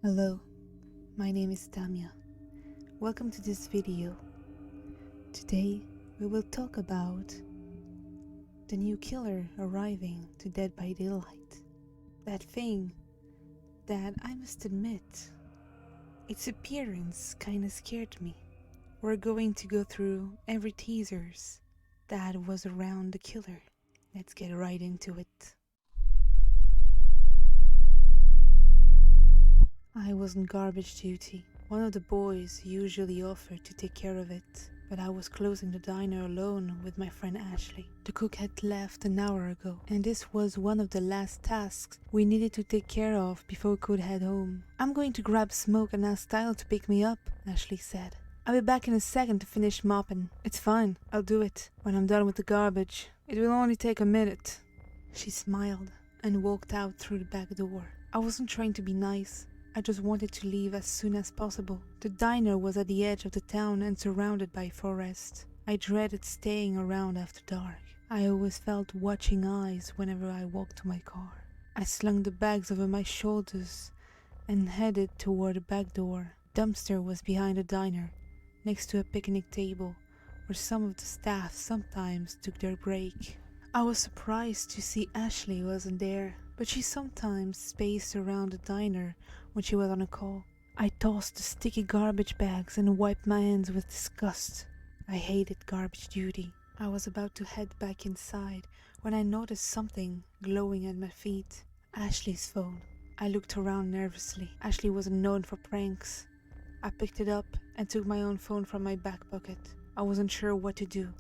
Hello, my name is Damia. Welcome to this video. Today we will talk about the new killer arriving to Dead by Daylight. That thing that I must admit, its appearance kinda scared me. We're going to go through every teasers that was around the killer. Let's get right into it. I was on garbage duty. One of the boys usually offered to take care of it, but I was closing the diner alone with my friend Ashley. The cook had left an hour ago, and this was one of the last tasks we needed to take care of before we could head home. "I'm going to grab Smoke and ask Tyler to pick me up," Ashley said. "I'll be back in a second to finish mopping." "It's fine, I'll do it when I'm done with the garbage. It will only take a minute." She smiled and walked out through the back door. I wasn't trying to be nice. I just wanted to leave as soon as possible. The diner was at the edge of the town and surrounded by forest. I dreaded staying around after dark. I always felt watching eyes whenever I walked to my car. I slung the bags over my shoulders and headed toward the back door. Dumpster was behind the diner, next to a picnic table, where some of the staff sometimes took their break. I was surprised to see Ashley wasn't there, but she sometimes spaced around the diner when she was on a call. I tossed the sticky garbage bags and wiped my hands with disgust. I hated garbage duty. I was about to head back inside when I noticed something glowing at my feet. Ashley's phone. I looked around nervously. Ashley wasn't known for pranks. I picked it up and took my own phone from my back pocket. I wasn't sure what to do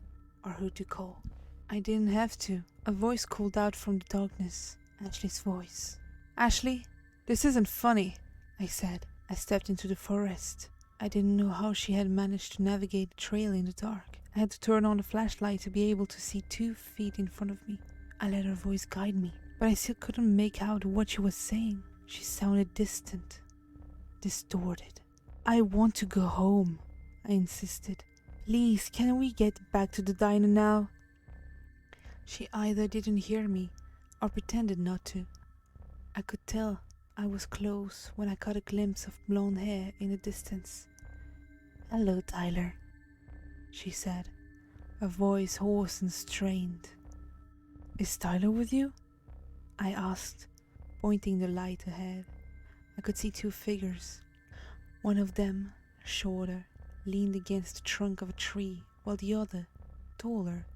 or who to call. I didn't have to. A voice called out from the darkness. Ashley's voice. "Ashley, this isn't funny," I said. I stepped into the forest. I didn't know how she had managed to navigate the trail in the dark. I had to turn on the flashlight to be able to see 2 feet in front of me. I let her voice guide me, but I still couldn't make out what she was saying. She sounded distant, distorted. "I want to go home," I insisted. "Please, can we get back to the diner now?" She either didn't hear me or pretended not to. I could tell I was close when I caught a glimpse of blonde hair in the distance. "Hello, Tyler," she said, her voice hoarse and strained. "Is Tyler with you?" I asked, pointing the light ahead. I could see 2 figures. One of them, shorter, leaned against the trunk of a tree, while the other, taller,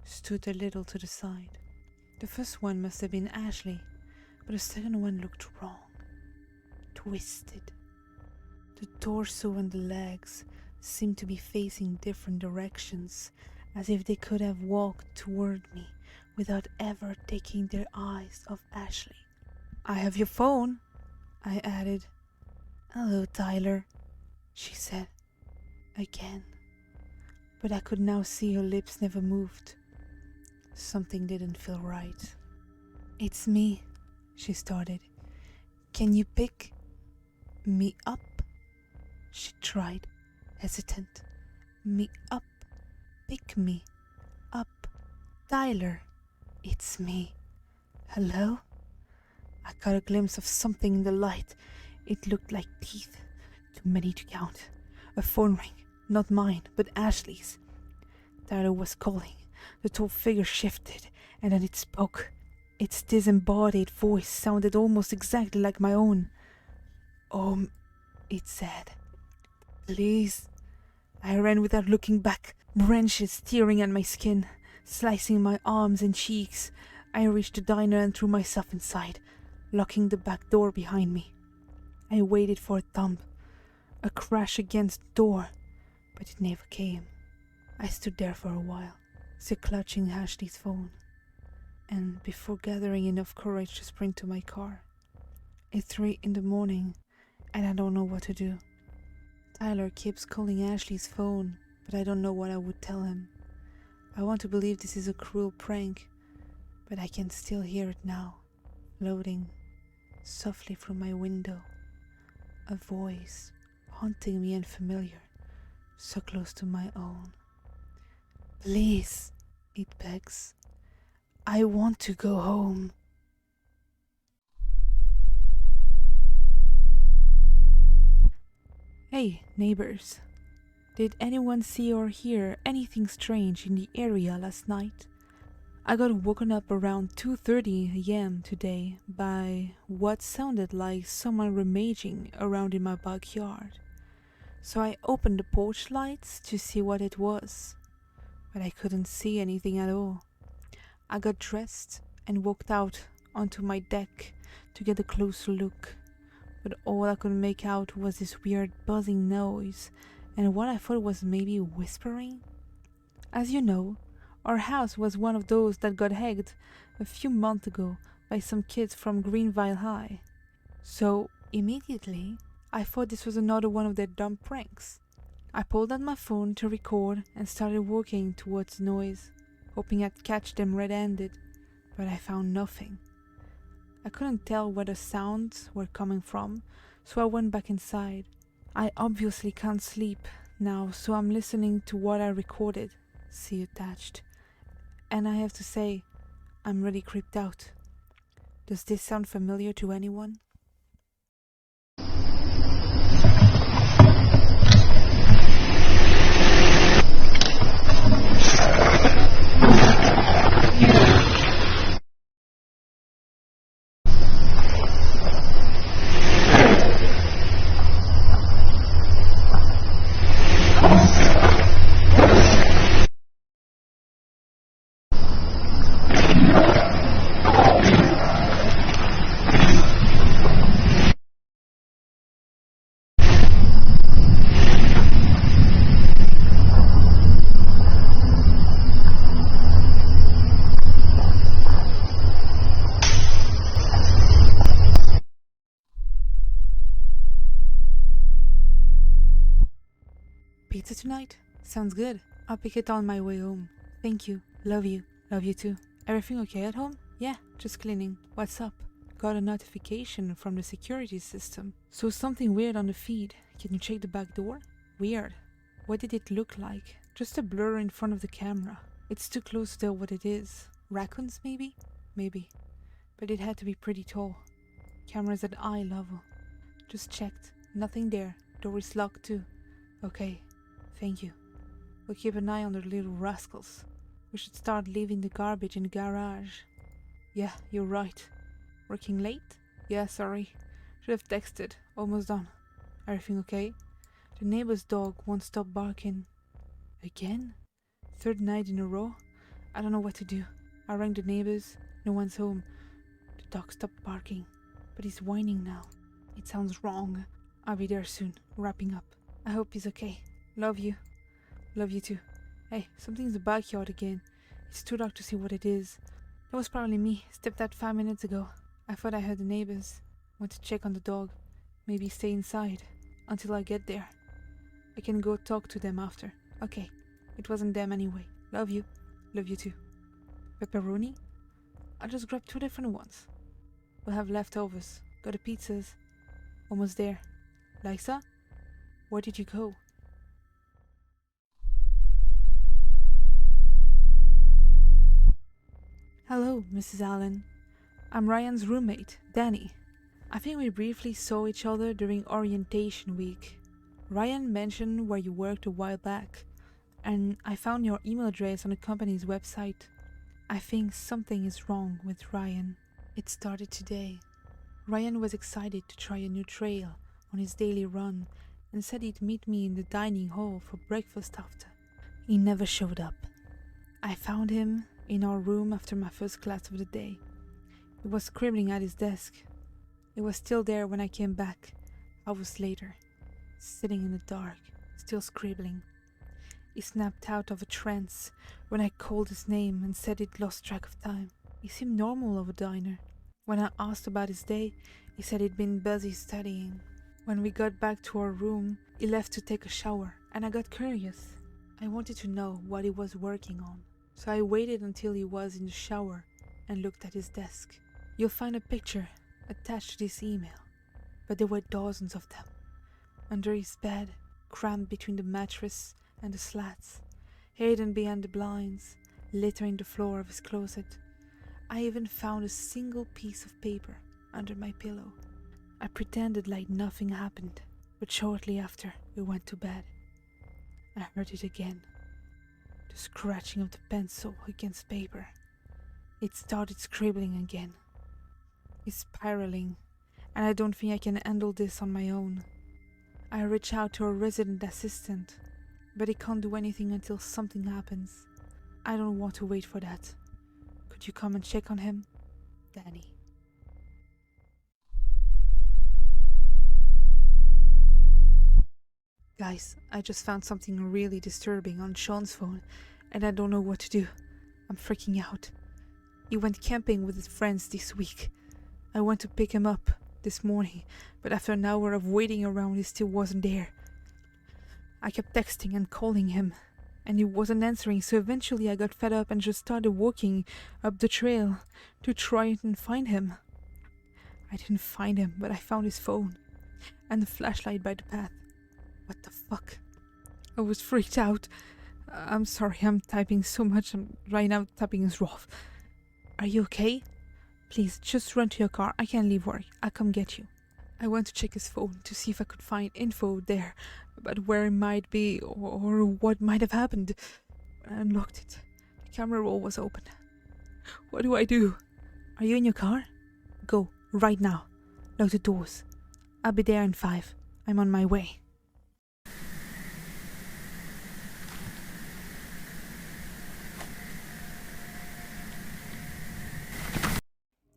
stood a little to the side. The first one must have been Ashley, but the second one looked wrong. Twisted. The torso and the legs seemed to be facing different directions, as if they could have walked toward me without ever taking their eyes off Ashley. "I have your phone," I added. "Hello, Tyler," she said, again. But I could now see her lips never moved. Something didn't feel right. "It's me," she started. "Can you pick me up?" She tried, hesitant. "Me up? Pick me up? Tyler, it's me. Hello?" I caught a glimpse of something in the light. It looked like teeth, too many to count. A phone rang, not mine, but Ashley's. Tyler was calling. The tall figure shifted, and then it spoke. Its disembodied voice sounded almost exactly like my own. It said. "Please." I ran without looking back, branches tearing at my skin, slicing my arms and cheeks. I reached the diner and threw myself inside, locking the back door behind me. I waited for a thump, a crash against the door, but it never came. I stood there for a while, still clutching Ashley's phone, and before gathering enough courage to sprint to my car. It's 3 in the morning, and I don't know what to do. Tyler keeps calling Ashley's phone, but I don't know what I would tell him. I want to believe this is a cruel prank, but I can still hear it now, floating softly from my window. A voice, haunting me and familiar, so close to my own. "Please," it begs. "I want to go home." Hey, neighbors. Did anyone see or hear anything strange in the area last night? I got woken up around 2:30 a.m. today by what sounded like someone rummaging around in my backyard. So I opened the porch lights to see what it was, but I couldn't see anything at all. I got dressed and walked out onto my deck to get a closer look, but all I could make out was this weird buzzing noise and what I thought was maybe whispering. As you know, our house was one of those that got hacked a few months ago by some kids from Greenville High. So immediately, I thought this was another one of their dumb pranks. I pulled out my phone to record and started walking towards the noise, hoping I'd catch them red-handed, but I found nothing. I couldn't tell where the sounds were coming from, so I went back inside. I obviously can't sleep now, so I'm listening to what I recorded, see attached. And I have to say, I'm really creeped out. Does this sound familiar to anyone? Pizza tonight? Sounds good. I'll pick it on my way home. Thank you. Love you. Love you too. Everything okay at home? Yeah, just cleaning. What's up? Got a notification from the security system. So something weird on the feed. Can you check the back door? Weird. What did it look like? Just a blur in front of the camera. It's too close to tell what it is. Raccoons maybe? Maybe. But it had to be pretty tall. Camera's at eye level. Just checked. Nothing there. Door is locked too. Okay. Thank you. We'll keep an eye on the little rascals. We should start leaving the garbage in the garage. Yeah, you're right. Working late? Yeah, sorry. Should have texted. Almost done. Everything okay? The neighbor's dog won't stop barking. Again? Third night in a row? I don't know what to do. I rang the neighbors. No one's home. The dog stopped barking, but he's whining now. It sounds wrong. I'll be there soon, wrapping up. I hope he's okay. Love you. Love you too. Hey, something's in the backyard again. It's too dark to see what it is. That was probably me. Stepped out 5 minutes ago. I thought I heard the neighbors. Want to check on the dog. Maybe stay inside until I get there. I can go talk to them after. Okay. It wasn't them anyway. Love you. Love you too. Pepperoni? I just grabbed 2 different ones. We'll have leftovers. Got the pizzas. Almost there. Liza? Where did you go? Hello, Mrs. Allen. I'm Ryan's roommate, Danny. I think we briefly saw each other during orientation week. Ryan mentioned where you worked a while back, and I found your email address on the company's website. I think something is wrong with Ryan. It started today. Ryan was excited to try a new trail on his daily run and said he'd meet me in the dining hall for breakfast after. He never showed up. I found him in our room after my first class of the day. He was scribbling at his desk. It was still there when I came back, hours later, sitting in the dark, still scribbling. He snapped out of a trance when I called his name and said he'd lost track of time. He seemed normal of a diner. When I asked about his day, he said he'd been busy studying. When we got back to our room, he left to take a shower, and I got curious. I wanted to know what he was working on. So I waited until he was in the shower and looked at his desk. You'll find a picture attached to this email, but there were dozens of them. Under his bed, crammed between the mattress and the slats, hidden behind the blinds, littering the floor of his closet. I even found a single piece of paper under my pillow. I pretended like nothing happened. But shortly after we went to bed, I heard it again. The scratching of the pencil against paper. It started scribbling again. It's spiraling, and I don't think I can handle this on my own. I reach out to a resident assistant, but he can't do anything until something happens. I don't want to wait for that. Could you come and check on him? Danny. Guys, I just found something really disturbing on Sean's phone, and I don't know what to do. I'm freaking out. He went camping with his friends this week. I went to pick him up this morning, but after an hour of waiting around, he still wasn't there. I kept texting and calling him, and he wasn't answering, so eventually I got fed up and just started walking up the trail to try and find him. I didn't find him, but I found his phone and the flashlight by the path. What the fuck? I was freaked out. I'm sorry, I'm typing so much. Right now typing is rough. Are you okay? Please, just run to your car. I can't leave work. I'll come get you. I went to check his phone to see if I could find info there about where it might be or what might have happened. When I unlocked it, the camera roll was open. What do I do? Are you in your car? Go, right now. Lock the doors. I'll be there in 5. I'm on my way.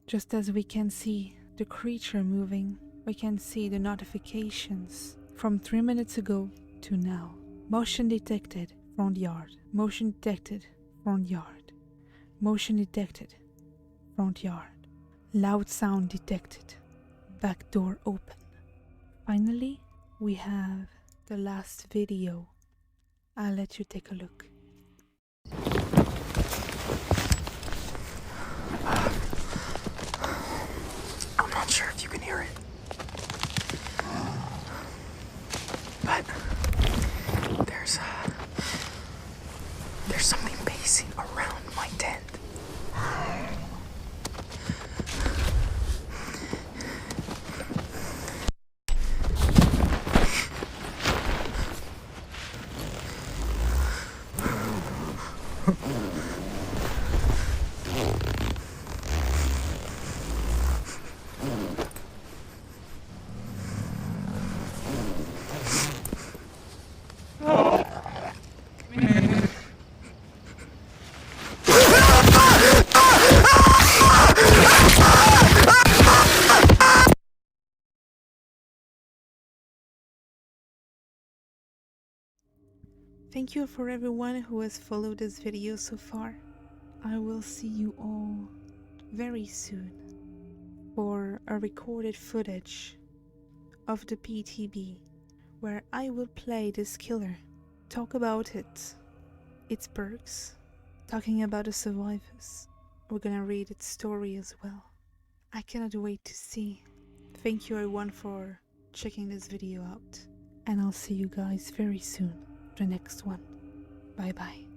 Just as we can see the creature moving, we can see the notifications from 3 minutes ago to now. Motion detected, front yard. Motion detected, front yard. Motion detected, front yard. Loud sound detected, back door open. Finally, we have the last video. I'll let you take a look. I'm not sure if you can hear it, but there's something pacing around my tent. Thank you for everyone who has followed this video so far. I will see you all very soon for a recorded footage of the PTB where I will play this killer, talk about it, its perks, talking about the survivors. We're gonna read its story as well. I cannot wait to see. Thank you everyone for checking this video out, and I'll see you guys very soon for the next one. Bye bye.